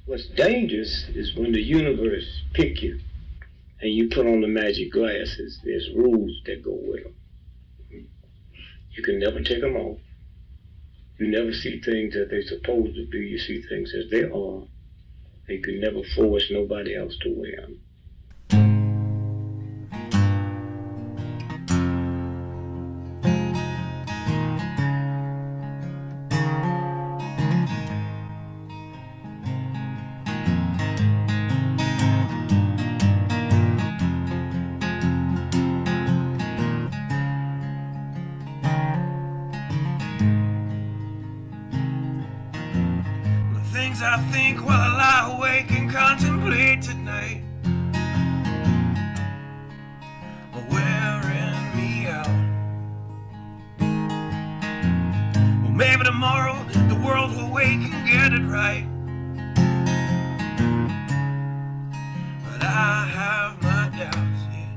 What's dangerous is when the universe pick you and you put on the magic glasses. There's rules that go with them. You can never take them off. You never see things as they're supposed to be. You see things as they are. And you can never force nobody else to wear them. I think while I lie awake and contemplate tonight are wearing me out. Well, maybe tomorrow the world will wake and get it right, but I have my doubts, yeah.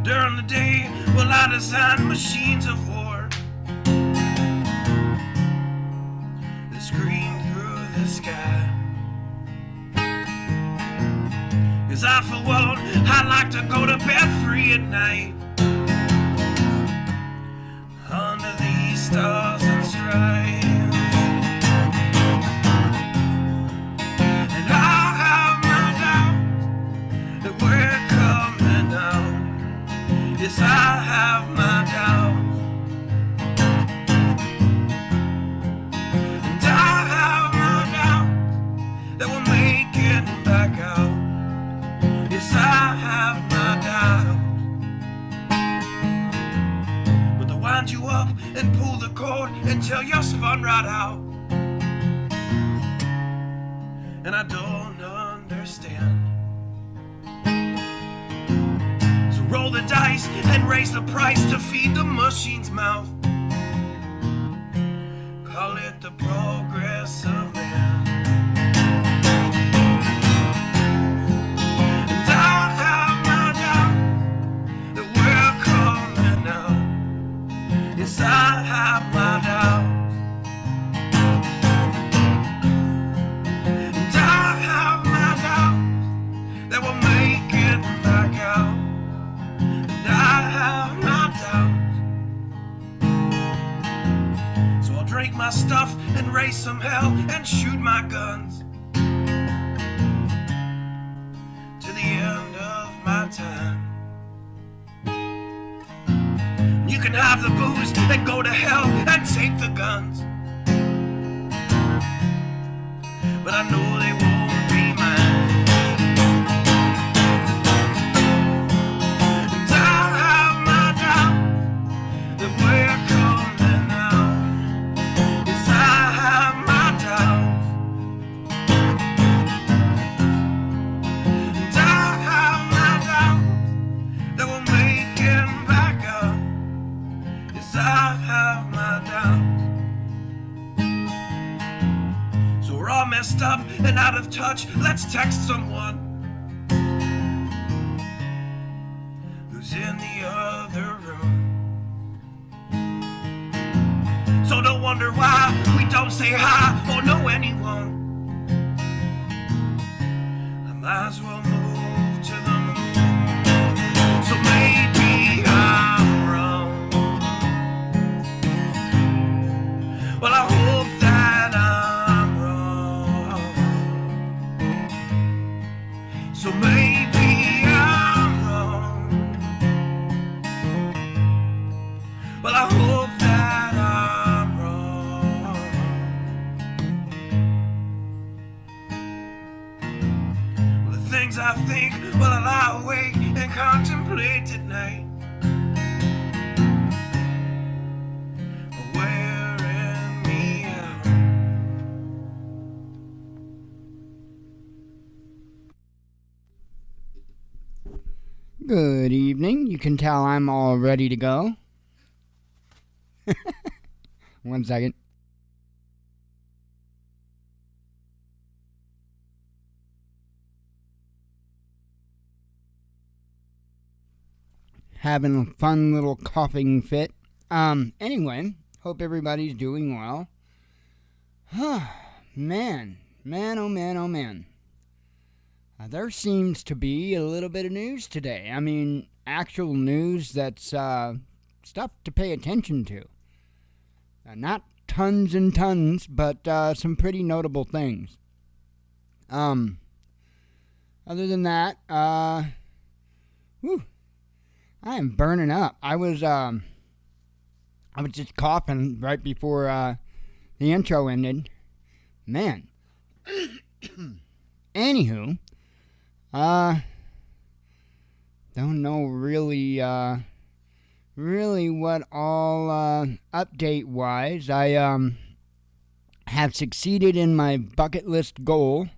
During the day, well, I design machines of war that scream through the sky. 'Cause I, for one, I like to go to bed free at night under these stars and stripes. And I have my doubts that we're coming out. Yes, I have my doubts, and I have my doubts that we'll make it back out. Yes, I have my doubts, but they'll wind you up and pull the cord until you're spun right out. And I don't understand. Roll the dice and raise the price to feed the machine's mouth. Call it the progress of man. And I have my doubt that we're coming out. Yes, I have my doubts. And I have my doubts that we'll make it back out. I have my doubts, so I'll drink my stuff and raise some hell and shoot my guns to the end of my time. You can have the booze and go to hell and take the guns, but I know they won't be mine. Messed up and out of touch, let's text someone who's in the other room. So don't wonder why we don't say hi or know anyone. I might as well move to the moon. So maybe I'm wrong. Well, I hope that I'm wrong. So maybe I'm wrong. Well, I hope that I'm wrong. Well, the things I think, well, I lie awake and contemplate at night. Wearing me out. Good evening. You can tell I'm all ready to go. 1 second. having a fun little coughing fit. Anyway, hope everybody's doing well. Man, oh man. There seems to be a little bit of news today. I mean, actual news that's stuff to pay attention to. Not tons and tons, but some pretty notable things. Other than that, I am burning up. I was just coughing right before the intro ended. Man. Anywho, don't know really what all update-wise. I have succeeded in my bucket list goal.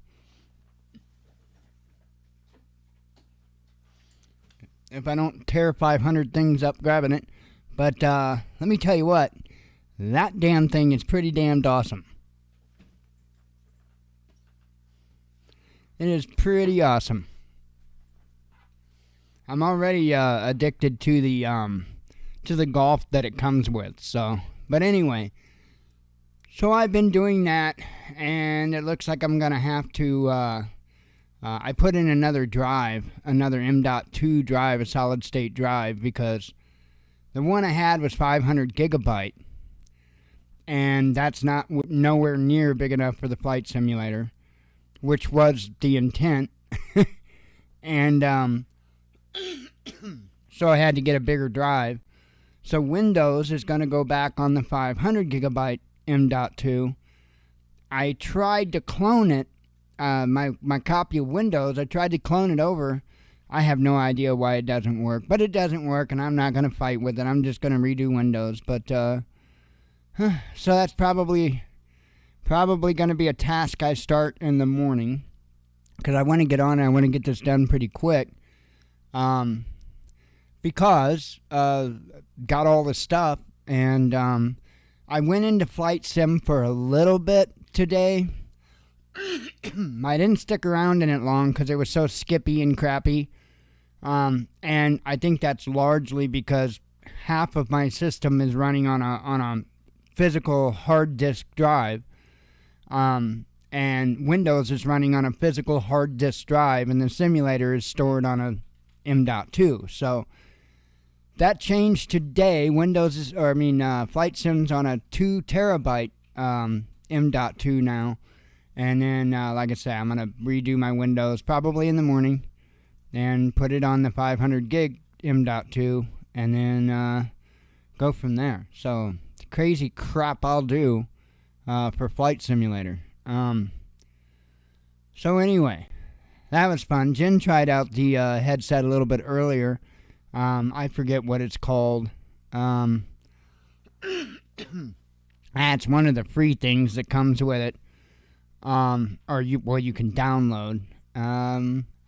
If I don't tear 500 things up grabbing it. But let me tell you what, that damn thing is pretty damned awesome. It is pretty awesome. I'm already addicted to the golf that it comes with. So, but anyway, so I've been doing that, and it looks like I'm gonna have to. I put in another drive, another M.2 drive, a solid state drive, because the one I had was 500 gigabyte, and that's nowhere near big enough for the flight simulator, which was the intent. And so I had to get a bigger drive. So Windows is going to go back on the 500 gigabyte M.2. I tried to clone it, my copy of Windows. I tried to clone it over. I have no idea why it doesn't work, but it doesn't work, and I'm not going to fight with it. I'm just going to redo Windows. But so that's probably going to be a task I start in the morning, because I want to get on it. I want to get this done pretty quick. Because got all the stuff, and I went into Flight Sim for a little bit today. I didn't stick around in it long because it was so skippy and crappy. And I think that's largely because half of my system is running on a physical hard disk drive. And Windows is running on a physical hard disk drive, and the simulator is stored on a M.2. So that changed today. Flight Sim's on a 2 terabyte M.2 now. And then, like I say, I'm going to redo my Windows probably in the morning and put it on the 500 gig M.2 and then go from there. So, it's crazy crap I'll do for Flight Simulator. So anyway, that was fun. Jen tried out the headset a little bit earlier. I forget what it's called. That's one of the free things that comes with it. You can download.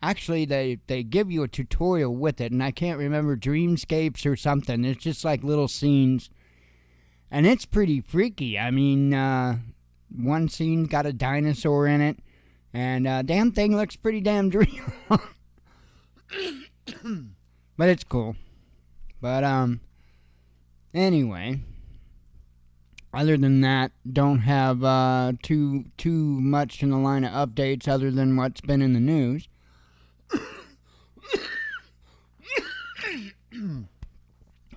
Actually, they give you a tutorial with it, and I can't remember, Dreamscapes or something. It's just like little scenes, and it's pretty freaky. I mean, one scene's got a dinosaur in it, and damn thing looks pretty damn real. But it's cool. But anyway. Other than that, don't have too much in the line of updates other than what's been in the news.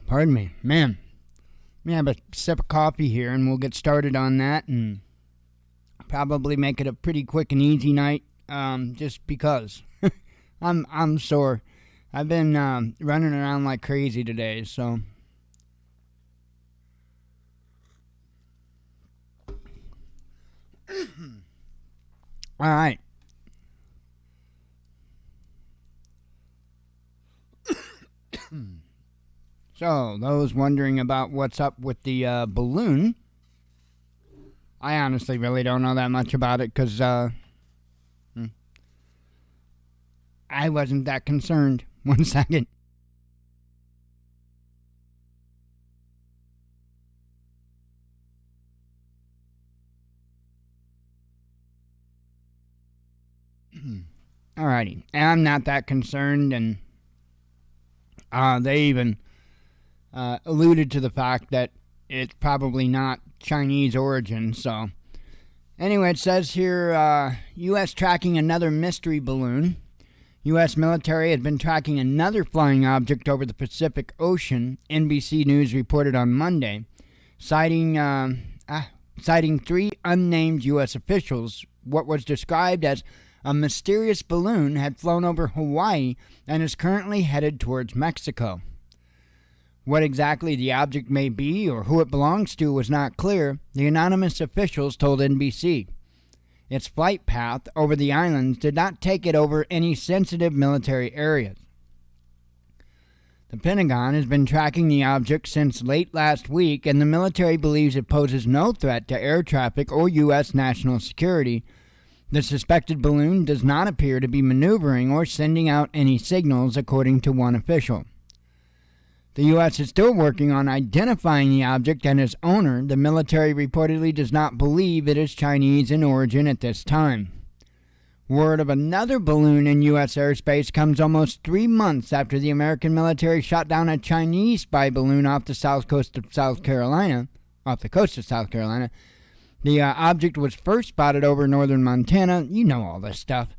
Pardon me. Man, let me have a sip of coffee here, and we'll get started on that, and probably make it a pretty quick and easy night, just because. I'm sore. I've been running around like crazy today, so... All right. So, those wondering about what's up with the balloon, I honestly really don't know that much about it because I wasn't that concerned. 1 second. Alrighty, and I'm not that concerned, and They even alluded to the fact that it's probably not Chinese origin. So, anyway, it says here, U.S. tracking another mystery balloon. U.S. military had been tracking another flying object over the Pacific Ocean, NBC News reported on Monday, citing 3 unnamed U.S. officials. What was described as a mysterious balloon had flown over Hawaii and is currently headed towards Mexico. What exactly the object may be or who it belongs to was not clear, the anonymous officials told NBC. Its flight path over the islands did not take it over any sensitive military areas. The Pentagon has been tracking the object since late last week, and the military believes it poses no threat to air traffic or U.S. national security. The suspected balloon does not appear to be maneuvering or sending out any signals, according to one official. The U.S. is still working on identifying the object and its owner. The military reportedly does not believe it is Chinese in origin at this time. Word of another balloon in U.S. airspace comes almost 3 months after the American military shot down a Chinese spy balloon off the coast of South Carolina. The object was first spotted over northern Montana. You know all this stuff.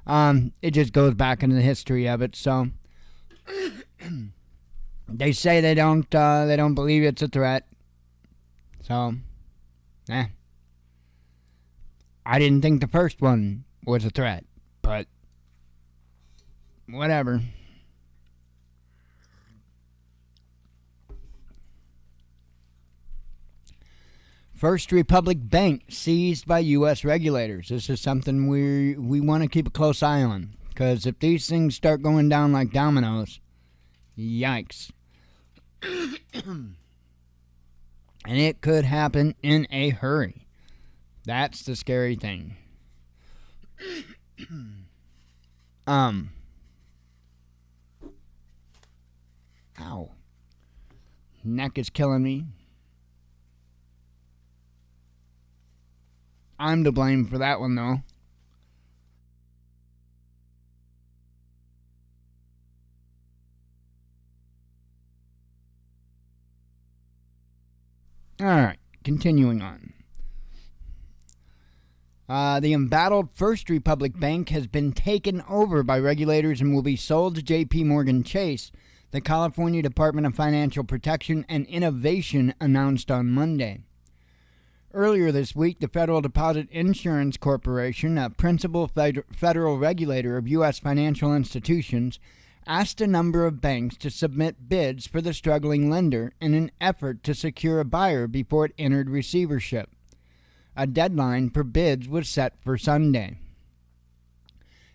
It just goes back into the history of it. So they say they don't believe it's a threat. So, I didn't think the first one was a threat, but whatever. First Republic Bank seized by U.S. regulators. This is something we want to keep a close eye on, because if these things start going down like dominoes, yikes. And it could happen in a hurry. That's the scary thing. Ow. Neck is killing me. I'm to blame for that one, though. Alright, continuing on. The embattled First Republic Bank has been taken over by regulators and will be sold to J.P. Morgan Chase, the California Department of Financial Protection and Innovation announced on Monday. Earlier this week, the Federal Deposit Insurance Corporation, a principal federal regulator of U.S. financial institutions, asked a number of banks to submit bids for the struggling lender in an effort to secure a buyer before it entered receivership. A deadline for bids was set for Sunday.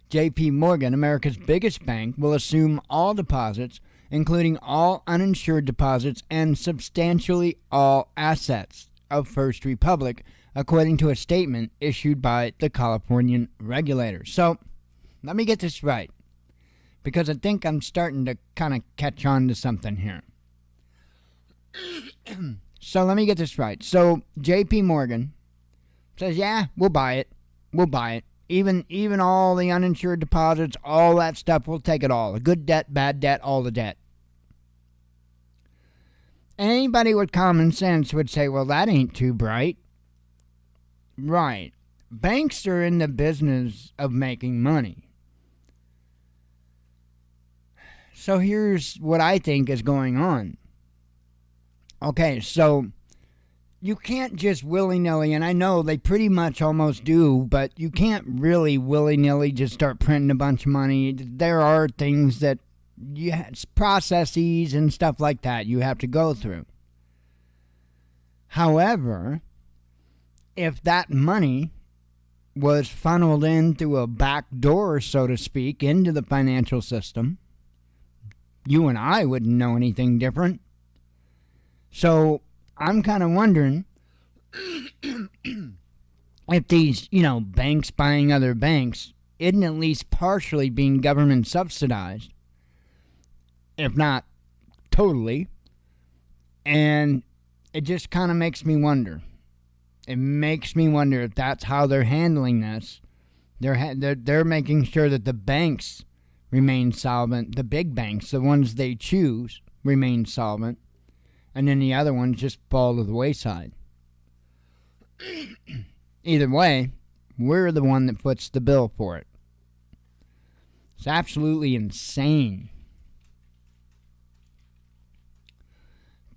J.P. Morgan, America's biggest bank, will assume all deposits, including all uninsured deposits and substantially all assets of First Republic, according to a statement issued by the Californian regulator. So, let me get this right, because I think I'm starting to kind of catch on to something here. So, let me get this right. So, J.P. Morgan says, yeah, we'll buy it. We'll buy it. Even all the uninsured deposits, all that stuff, we'll take it all. The good debt, bad debt, all the debt. Anybody with common sense would say, well, that ain't too bright. Right. Banks are in the business of making money. So here's what I think is going on. Okay, so you can't just willy-nilly, and I know they pretty much almost do, but you can't really willy-nilly just start printing a bunch of money. There are things that processes and stuff like that you have to go through. However, if that money was funneled in through a back door, so to speak, into the financial system, you and I wouldn't know anything different. So I'm kind of wondering if these, banks buying other banks isn't at least partially being government subsidized, if not totally. And it just kind of makes me wonder. It makes me wonder if that's how they're handling this. They're making sure that the banks remain solvent. The big banks, the ones they choose, remain solvent. And then the other ones just fall to the wayside. Either way, we're the one that foots the bill for it. It's absolutely insane.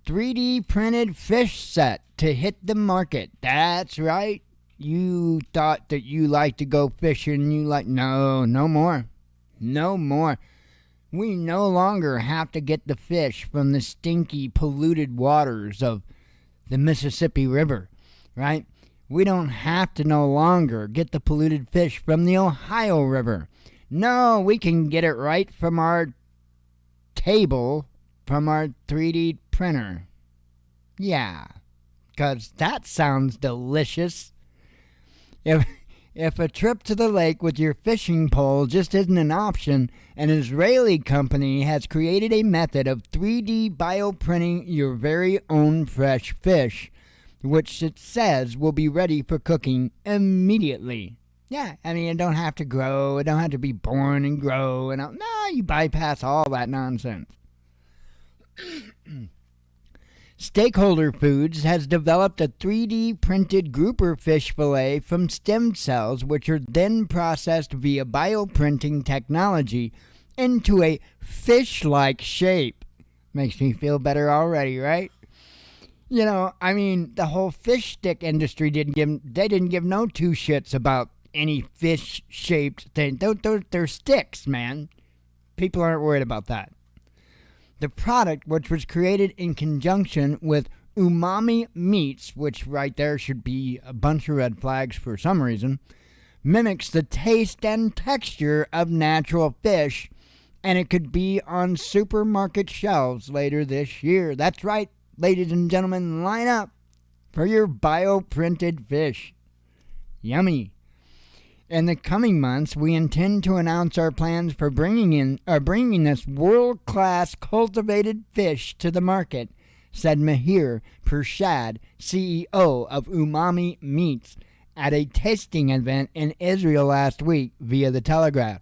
3D printed fish set to hit the market. That's right. You thought that you like to go fishing. No more. No more. We no longer have to get the fish from the stinky, polluted waters of the Mississippi River, right? We don't have to no longer get the polluted fish from the Ohio River. No, we can get it right from our table, from our 3D printer. Yeah, because that sounds delicious. If a trip to the lake with your fishing pole just isn't an option, an Israeli company has created a method of 3D bioprinting your very own fresh fish, which it says will be ready for cooking immediately. Yeah, I mean, it don't have to grow, it don't have to be born and grow, and no, you bypass all that nonsense. Stakeholder Foods has developed a 3D printed grouper fish fillet from stem cells, which are then processed via bioprinting technology into a fish-like shape. Makes me feel better already, right? You know, I mean, the whole fish stick industry didn't give no two shits about any fish-shaped thing. They're sticks, man. People aren't worried about that. The product, which was created in conjunction with Umami Meats, which right there should be a bunch of red flags for some reason, mimics the taste and texture of natural fish, and it could be on supermarket shelves later this year. That's right, ladies and gentlemen, line up for your bioprinted fish. Yummy. In the coming months, we intend to announce our plans for bringing this world-class cultivated fish to the market, said Mahir Pershad, CEO of Umami Meats, at a tasting event in Israel last week via The Telegraph.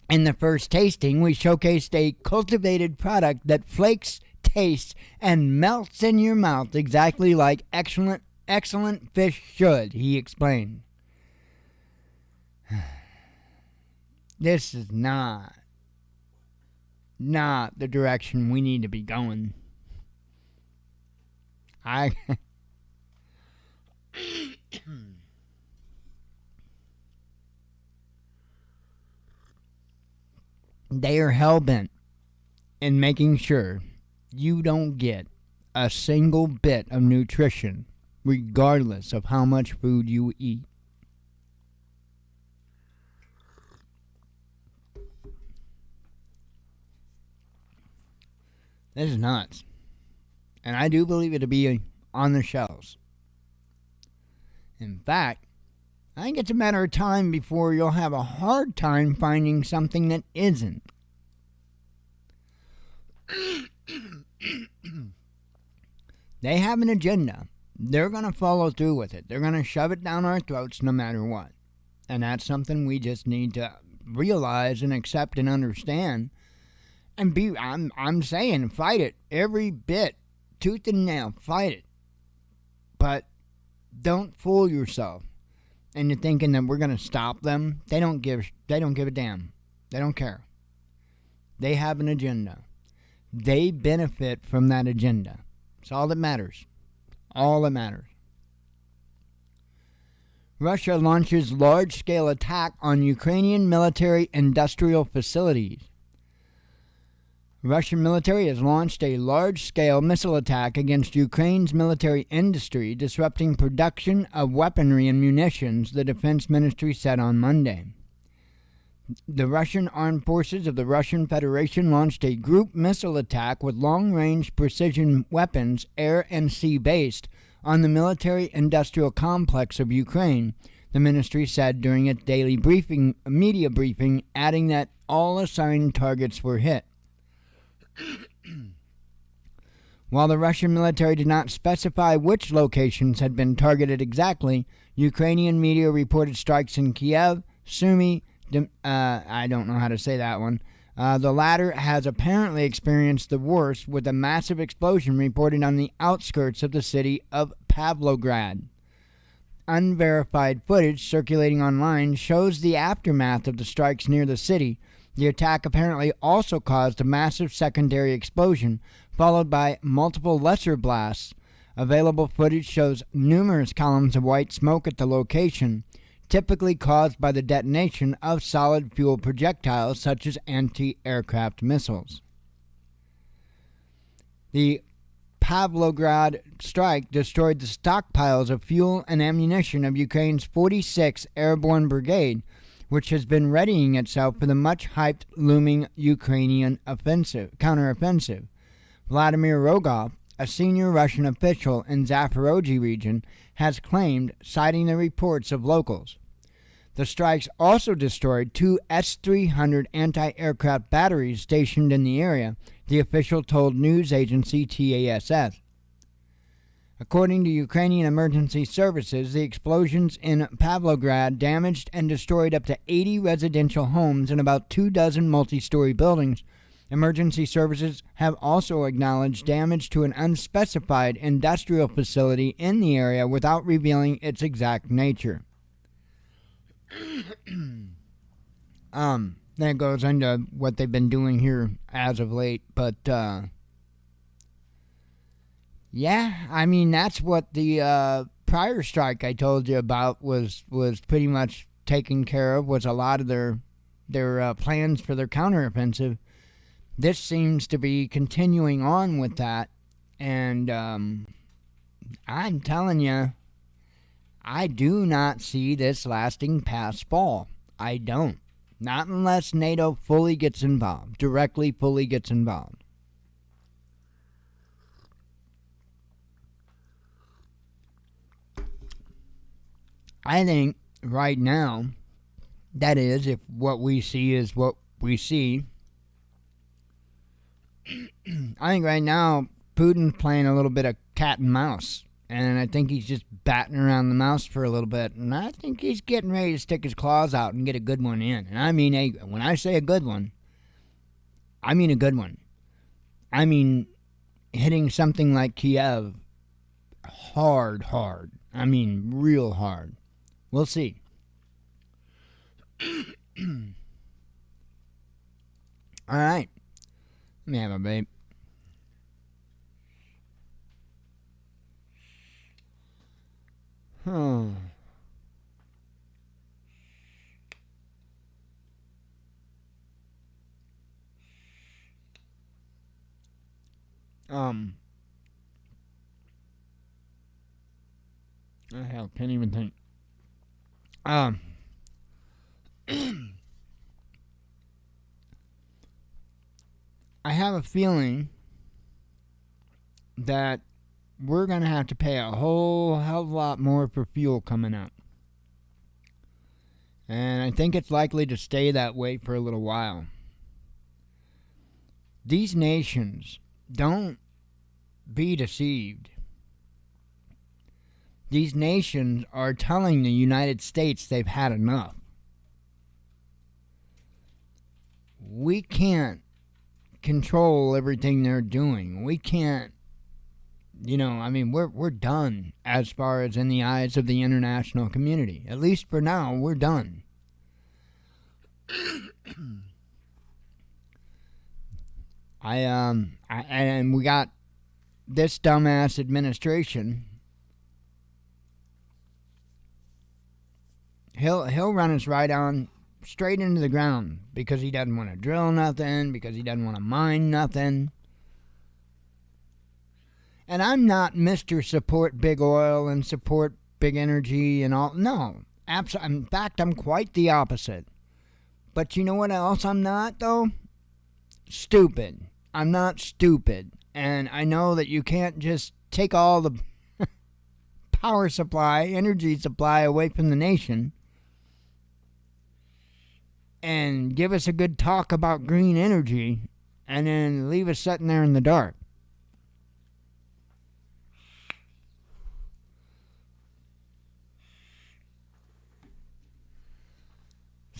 In the first tasting, we showcased a cultivated product that flakes, tastes, and melts in your mouth exactly like excellent fish should, he explained. This is not the direction we need to be going. They are hell-bent in making sure you don't get a single bit of nutrition, regardless of how much food you eat. This is nuts. And I do believe it to be on the shelves. In fact, I think it's a matter of time before you'll have a hard time finding something that isn't. They have an agenda. They're going to follow through with it. They're going to shove it down our throats no matter what. And that's something we just need to realize and accept and understand. And I'm saying, fight it every bit, tooth and nail, fight it. But don't fool yourself into thinking that we're going to stop them. They don't give a damn. They don't care. They have an agenda. They benefit from that agenda. It's all that matters. All that matters. Russia launches large-scale attack on Ukrainian military industrial facilities. Russian military has launched a large-scale missile attack against Ukraine's military industry, disrupting production of weaponry and munitions, the defense ministry said on Monday. The Russian Armed Forces of the Russian Federation launched a group missile attack with long-range precision weapons, air and sea-based, on the military-industrial complex of Ukraine, the ministry said during its daily media briefing, adding that all assigned targets were hit. While the Russian military did not specify which locations had been targeted exactly, Ukrainian media reported strikes in Kiev, Sumy, I don't know how to say that one. The latter has apparently experienced the worst, with a massive explosion reported on the outskirts of the city of Pavlograd. Unverified footage circulating online shows the aftermath of the strikes near the city. The attack apparently also caused a massive secondary explosion, followed by multiple lesser blasts. Available footage shows numerous columns of white smoke at the location, typically caused by the detonation of solid fuel projectiles such as anti-aircraft missiles. The Pavlograd strike destroyed the stockpiles of fuel and ammunition of Ukraine's 46th Airborne Brigade, which has been readying itself for the much-hyped looming Ukrainian counteroffensive. Vladimir Rogov, a senior Russian official in Zaporozhye region, has claimed, citing the reports of locals. The strikes also destroyed two S-300 anti-aircraft batteries stationed in the area, the official told news agency TASS. According to Ukrainian emergency services, the explosions in Pavlograd damaged and destroyed up to 80 residential homes and about 24 multi-story buildings. Emergency services have also acknowledged damage to an unspecified industrial facility in the area without revealing its exact nature. That goes into what they've been doing here as of late, but yeah, I mean, that's what the prior strike I told you about was pretty much taken care of, was a lot of their plans for their counteroffensive. This seems to be continuing on with that, and I'm telling you, I do not see this lasting past fall. I don't. Not unless NATO fully gets involved, fully gets involved. I think right now, that is, if what we see is what we see, I think right now Putin's playing a little bit of cat and mouse. And I think he's just batting around the mouse for a little bit. And I think he's getting ready to stick his claws out and get a good one in. And I mean, when I say a good one, I mean a good one. I mean hitting something like Kiev hard. I mean real hard. We'll see. All right. Let me have a babe. Hell, can't even think. I have a feeling that we're going to have to pay a whole hell of a lot more for fuel coming up. And I think it's likely to stay that way for a little while. These nations, don't be deceived. These nations are telling the United States they've had enough. We can't control everything they're doing. We can't, we're done as far as in the eyes of the international community. At least for now, we're done. And we got this dumbass administration. He'll run us right on straight into the ground because he doesn't want to drill nothing, because he doesn't want to mine nothing. And I'm not Mr. Support Big Oil and support big energy and all. No, absolutely. In fact, I'm quite the opposite. But you know what else I'm not, though? Stupid. I'm not stupid. And I know that you can't just take all the power supply, energy supply away from the nation and give us a good talk about green energy and then leave us sitting there in the dark.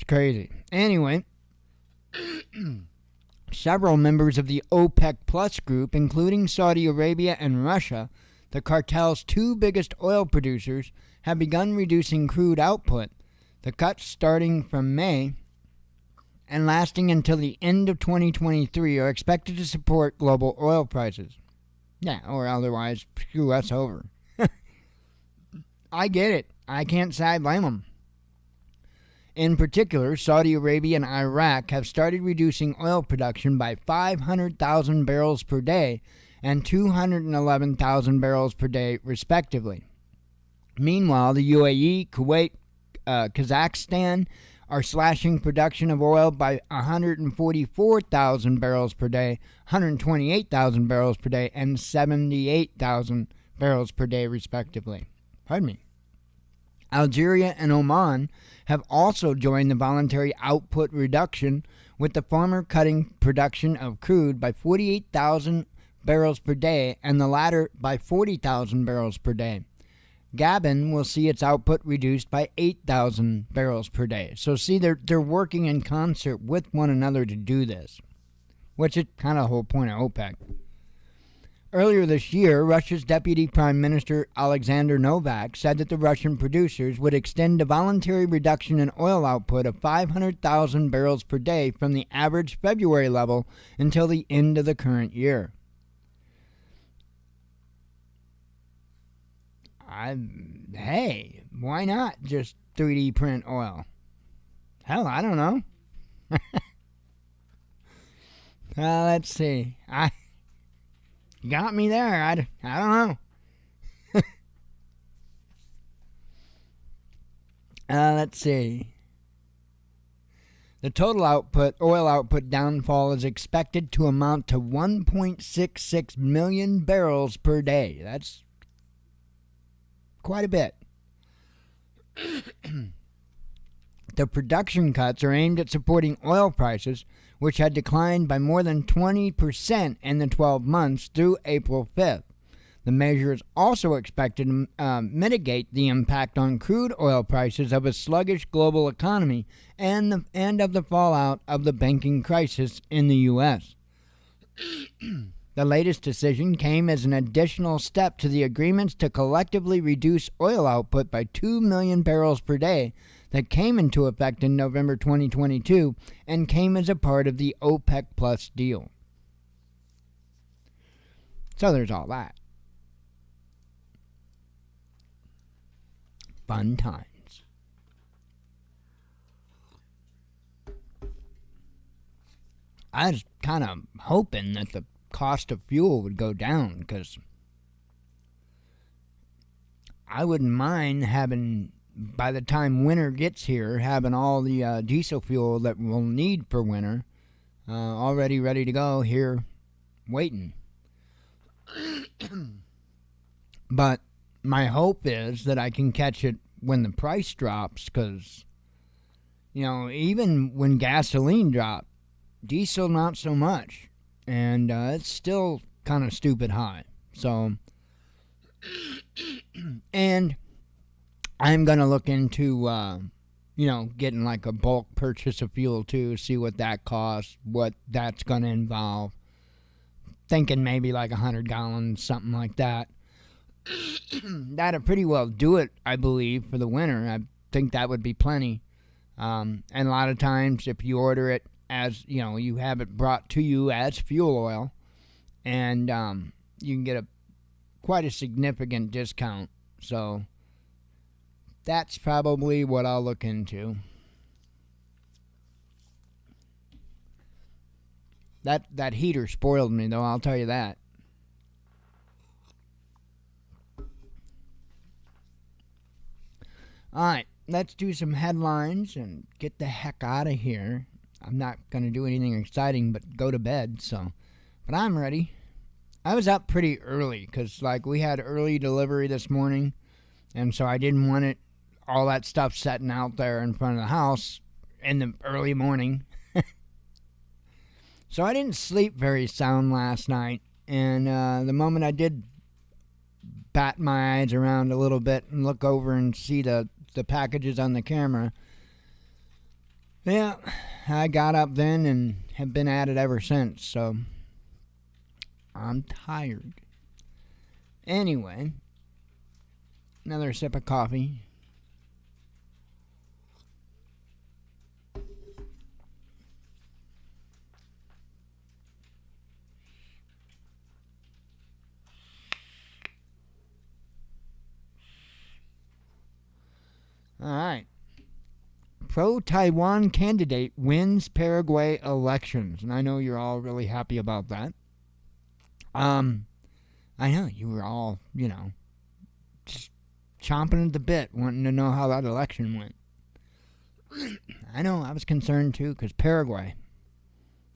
It's crazy. Anyway, several members of the OPEC Plus group, including Saudi Arabia and Russia, the cartel's two biggest oil producers, have begun reducing crude output. The cuts, starting from May and lasting until the end of 2023, are expected to support global oil prices. Yeah, or otherwise screw us over. I get it. I can't say I blame them. In particular, Saudi Arabia and Iraq have started reducing oil production by 500,000 barrels per day and 211,000 barrels per day, respectively. Meanwhile, the UAE, Kuwait, Kazakhstan are slashing production of oil by 144,000 barrels per day, 128,000 barrels per day, and 78,000 barrels per day, respectively. Pardon me. Algeria and Oman have also joined the voluntary output reduction, with the former cutting production of crude by 48,000 barrels per day and the latter by 40,000 barrels per day. Gabon will see its output reduced by 8,000 barrels per day. So see, they're working in concert with one another to do this, which is kind of the whole point of OPEC. Earlier this year, Russia's Deputy Prime Minister Alexander Novak said that the Russian producers would extend a voluntary reduction in oil output of 500,000 barrels per day from the average February level until the end of the current year. Hey, why not just 3D print oil? Hell, I don't know. Let's see. You got me there. I don't know. Let's see. The total oil output downfall is expected to amount to 1.66 million barrels per day. That's quite a bit. The production cuts are aimed at supporting oil prices, which had declined by more than 20% in the 12 months through April 5th. The measure is also expected to mitigate the impact on crude oil prices of a sluggish global economy and of the fallout of the banking crisis in the U.S. The latest decision came as an additional step to the agreements to collectively reduce oil output by 2 million barrels per day that came into effect in November 2022 and came as a part of the OPEC Plus deal. So there's all that. Fun times. I was kind of hoping that the cost of fuel would go down, because I wouldn't mind having, by the time winter gets here, having all the diesel fuel that we'll need for winter already ready to go here waiting. But my hope is that I can catch it when the price drops, because, you know, even when gasoline dropped, diesel not so much. And it's still kind of stupid high. So, and I'm going to look into, getting like a bulk purchase of fuel too, see what that costs, what that's going to involve. Thinking maybe like 100 gallons, something like that. That'd pretty well do it, I believe, for the winter. I think that would be plenty. And a lot of times if you order it, as you know, you have it brought to you as fuel oil, and you can get quite a significant discount. So that's probably what I'll look into. That heater spoiled me, though, I'll tell you that. Alright, let's do some headlines and get the heck out of here. I'm not going to do anything exciting but go to bed, but I'm ready. I was up pretty early because, we had early delivery this morning, and so I didn't want all that stuff sitting out there in front of the house in the early morning. So I didn't sleep very sound last night, and the moment I did bat my eyes around a little bit and look over and see the packages on the camera, I got up then and have been at it ever since, so I'm tired. Anyway, another sip of coffee. All right. Pro-Taiwan candidate wins Paraguay elections. And I know you're all really happy about that. I know you were all, just chomping at the bit, wanting to know how that election went. I know, I was concerned too, because Paraguay.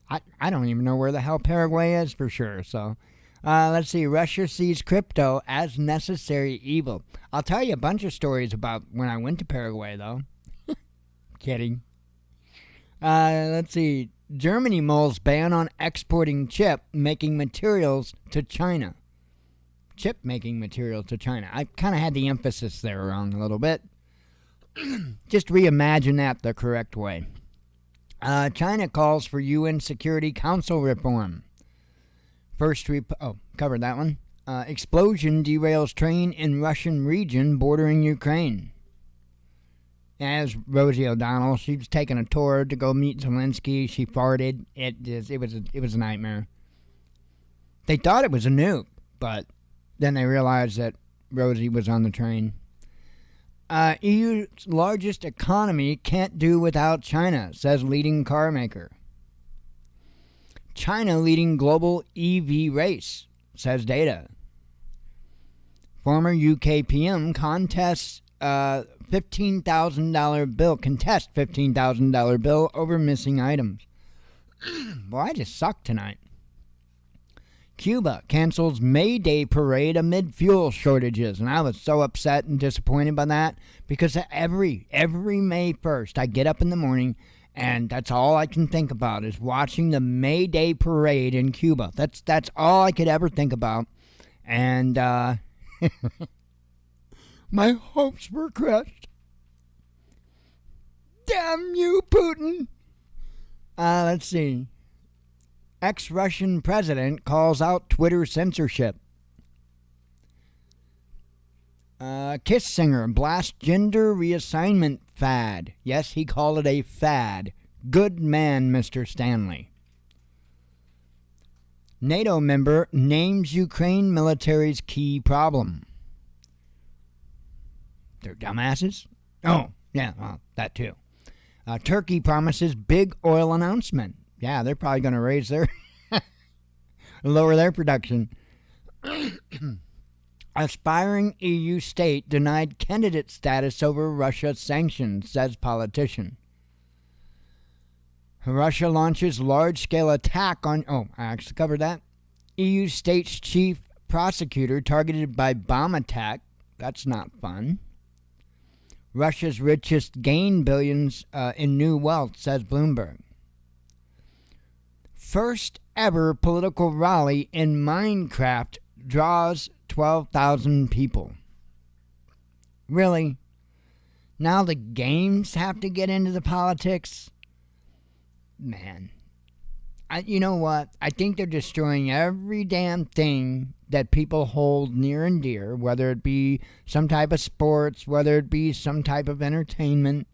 I don't even know where the hell Paraguay is for sure, so... let's see. Russia sees crypto as necessary evil. I'll tell you a bunch of stories about when I went to Paraguay, though. Kidding. Let's see. Germany mulls ban on exporting chip-making materials to China. Chip-making materials to China. I kind of had the emphasis there wrong a little bit. Just reimagine that the correct way. China calls for UN Security Council reform. Covered that one. Explosion derails train in Russian region bordering Ukraine. As Rosie O'Donnell, she was taking a tour to go meet Zelensky. She farted. It was a nightmare. They thought it was a nuke, but then they realized that Rosie was on the train. EU's largest economy can't do without China, says leading car maker. China leading global EV race, says data. Former UK PM contests $15,000 bill over missing items. Boy, I just suck tonight. Cuba cancels May Day parade amid fuel shortages, and I was so upset and disappointed by that because every May 1st I get up in the morning and that's all I can think about is watching the May Day parade in Cuba. That's all I could ever think about, and my hopes were crushed. Damn you, Putin! Let's see. Ex-Russian president calls out Twitter censorship. Kiss singer blasts gender reassignment fad. Yes, he called it a fad. Good man, Mr. Stanley. NATO member names Ukraine military's key problem. They're dumbasses? Oh, yeah, well, that too. Turkey promises big oil announcement. Yeah, they're probably going to raise their... lower their production. Aspiring EU state denied candidate status over Russia sanctions, says politician. Russia launches large-scale attack on... Oh, I actually covered that. EU state's chief prosecutor targeted by bomb attack. That's not fun. Russia's richest gain billions in new wealth, says Bloomberg. First ever political rally in Minecraft draws 12,000 people. Really? Now the games have to get into the politics? Man. You know what? I think they're destroying every damn thing that people hold near and dear, whether it be some type of sports, whether it be some type of entertainment.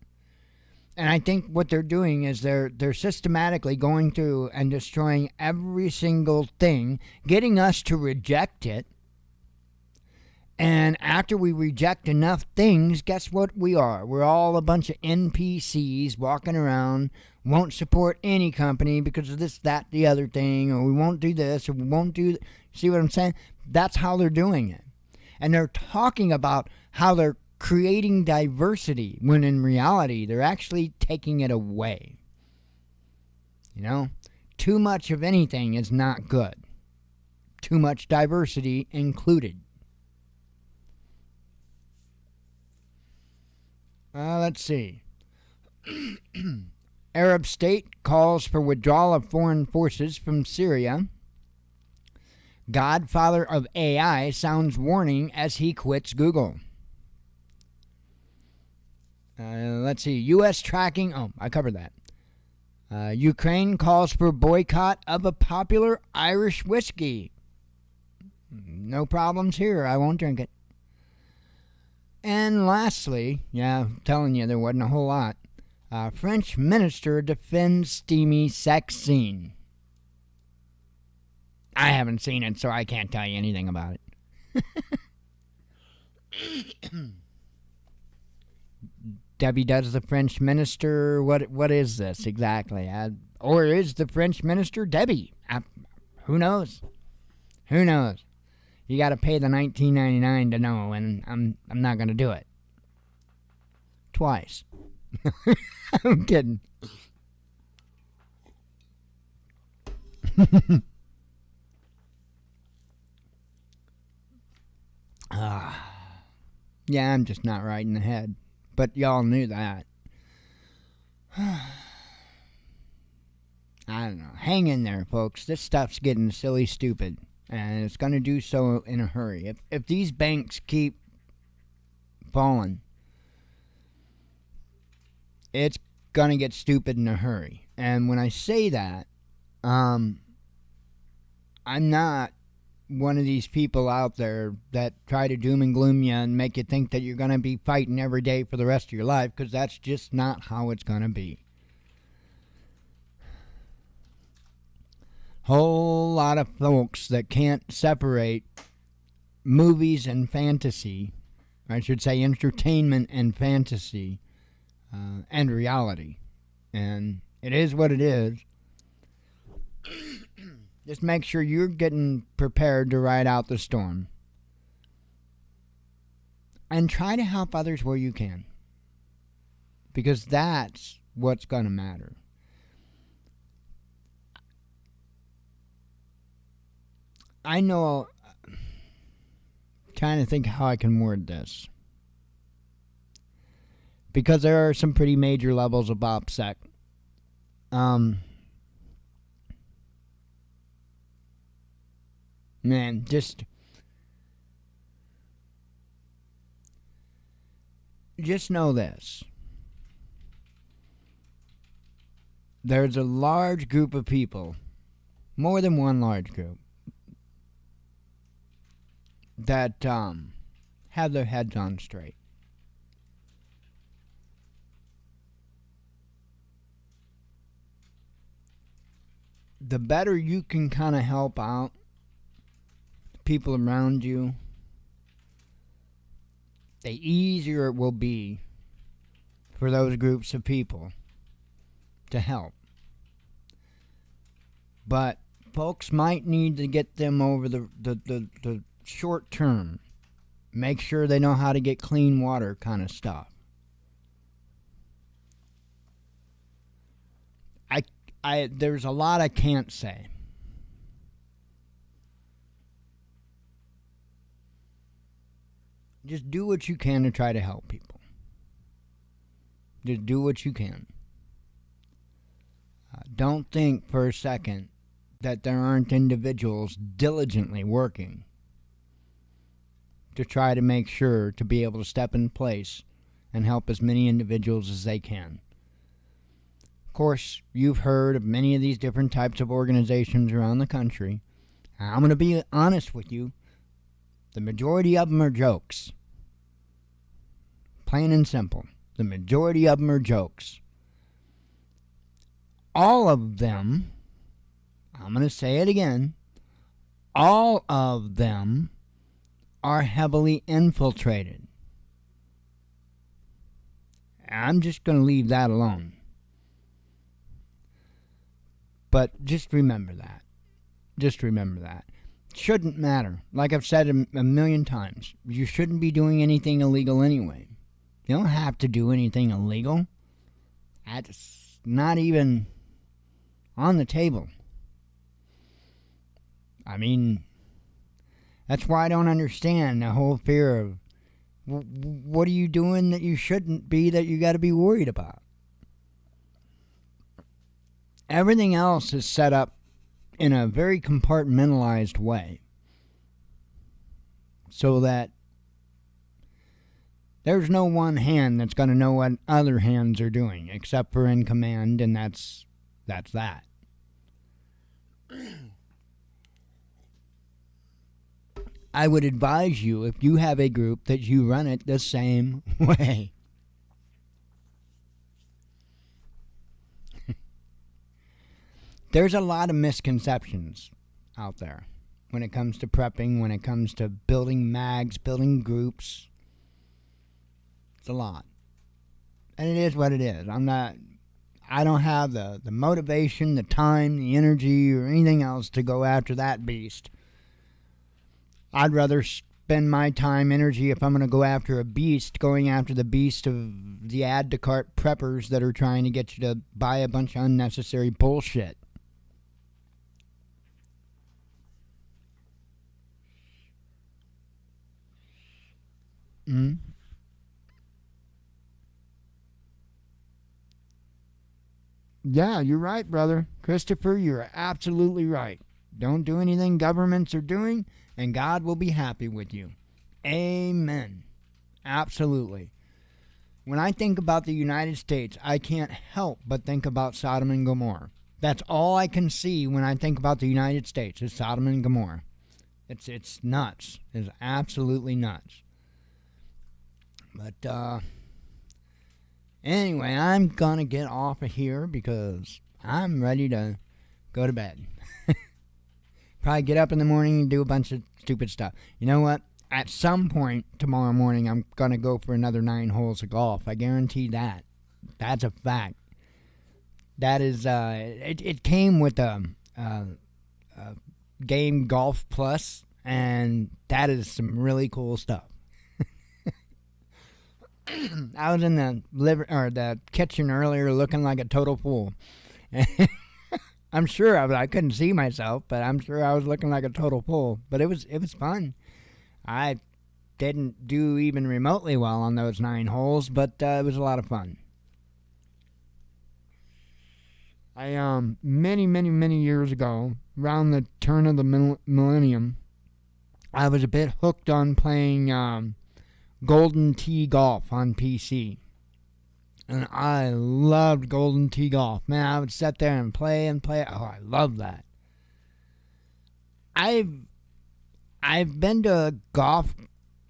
And I think what they're doing is they're systematically going through and destroying every single thing, getting us to reject it. And after we reject enough things, guess what we are? We're all a bunch of NPCs walking around, won't support any company because of this, that, the other thing, or we won't do this, or we won't do... See what I'm saying? That's how they're doing it. And they're talking about how they're creating diversity, when in reality, they're actually taking it away. You know? Too much of anything is not good. Too much diversity included. Let's see. Arab state calls for withdrawal of foreign forces from Syria. Godfather of AI sounds warning as he quits Google. Let's see. U.S. tracking. Oh, I covered that. Ukraine calls for boycott of a popular Irish whiskey. No problems here. I won't drink it. And lastly, I'm telling you, there wasn't a whole lot. French minister defends steamy sex scene. I haven't seen it, so I can't tell you anything about it. Debbie, does the French minister, what is this exactly? Or is the French minister Debbie? Who knows? Who knows? You got to pay the $19.99 to know, and I'm not going to do it. Twice. I'm kidding. Yeah, I'm just not right in the head. But y'all knew that. I don't know. Hang in there, folks. This stuff's getting silly stupid. And it's going to do so in a hurry. If these banks keep falling, it's going to get stupid in a hurry. And when I say that, I'm not one of these people out there that try to doom and gloom you and make you think that you're going to be fighting every day for the rest of your life, because that's just not how it's going to be. Whole lot of folks that can't separate movies and fantasy, or I should say entertainment and fantasy, and reality. And it is what it is. Just make sure you're getting prepared to ride out the storm. And try to help others where you can. Because that's what's going to matter. I know, trying to think how I can word this. Because there are some pretty major levels of OPSEC. Man, just know this. There's a large group of people, more than one large group, that have their heads on straight. The better you can kind of help out people around you, the easier it will be for those groups of people to help. But folks might need to get them over the short term. Make sure they know how to get clean water kind of stuff. There's a lot I can't say. Just do what you can to try to help people. Just do what you can. Don't think for a second that there aren't individuals diligently working to try to make sure to be able to step in place and help as many individuals as they can. Of course, you've heard of many of these different types of organizations around the country. I'm going to be honest with you. The majority of them are jokes. Plain and simple. The majority of them are jokes. All of them, I'm going to say it again, all of them are heavily infiltrated. I'm just going to leave that alone. But just remember that. Just remember that. Shouldn't matter. Like I've said a million times, you shouldn't be doing anything illegal anyway. You don't have to do anything illegal. That's not even on the table. I mean, that's why I don't understand the whole fear of what are you doing that you shouldn't be that you got to be worried about. Everything else is set up in a very compartmentalized way so that there's no one hand that's going to know what other hands are doing except for in command, and that's that's that. I would advise you, if you have a group, that you run it the same way. There's a lot of misconceptions out there when it comes to prepping, when it comes to building mags, building groups. It's a lot. And it is what it is. I don't have the motivation, the time, the energy, or anything else to go after that beast. I'd rather spend my time, energy, if I'm going to go after a beast, going after the beast of the add-to-cart preppers that are trying to get you to buy a bunch of unnecessary bullshit. Yeah, you're right, brother. Christopher, you're absolutely right. Don't do anything governments are doing, and God will be happy with you. Amen. Absolutely. When I think about the United States, I can't help but think about Sodom and Gomorrah. That's all I can see when I think about the United States is Sodom and Gomorrah. It's nuts. It's absolutely nuts. But, anyway, I'm going to get off of here because I'm ready to go to bed. Probably get up in the morning and do a bunch of stupid stuff. You know what? At some point tomorrow morning, I'm going to go for another 9 holes of golf. I guarantee that. That's a fact. That is, it came with a game Golf Plus, and that is some really cool stuff. I was in the kitchen earlier looking like a total fool. I'm sure I couldn't see myself, but I'm sure I was looking like a total fool. But it was fun. I didn't do even remotely well on those 9 holes, but it was a lot of fun. I many years ago, around the turn of the millennium, I was a bit hooked on playing Golden Tee Golf on PC. And I loved Golden Tee Golf. Man, I would sit there and play. Oh, I love that. I've been to a golf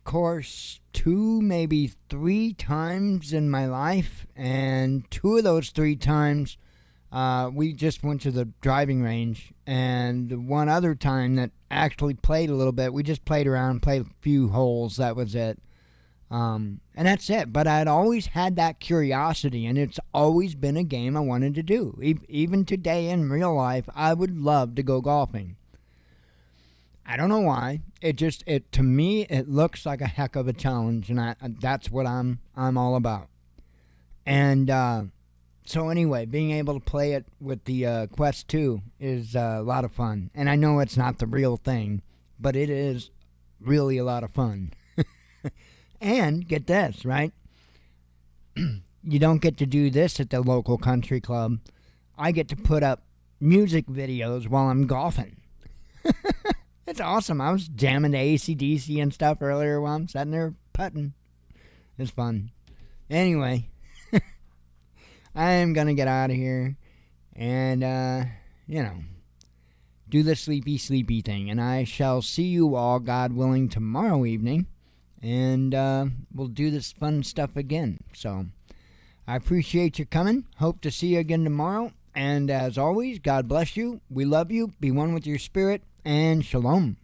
course 2, maybe 3 times in my life. And 2 of those 3 times, we just went to the driving range. And one other time that actually played a little bit, we just played around, played a few holes. That was it. And that's it. But I'd always had that curiosity, and it's always been a game I wanted to do. Even today in real life, I would love to go golfing. I don't know why. To me, it looks like a heck of a challenge, and that's what I'm all about. And so anyway, being able to play it with the Quest 2 is a lot of fun. And I know it's not the real thing, but it is really a lot of fun. And get this, right? You don't get to do this at the local country club. I get to put up music videos while I'm golfing. It's awesome. I was jamming to AC/DC and stuff earlier while I'm sitting there putting. It's fun. Anyway, I am going to get out of here and, do the sleepy thing. And I shall see you all, God willing, tomorrow evening. And we'll do this fun stuff again. So I appreciate you coming. Hope to see you again tomorrow. And as always, God bless you. We love you. Be one with your spirit. And shalom.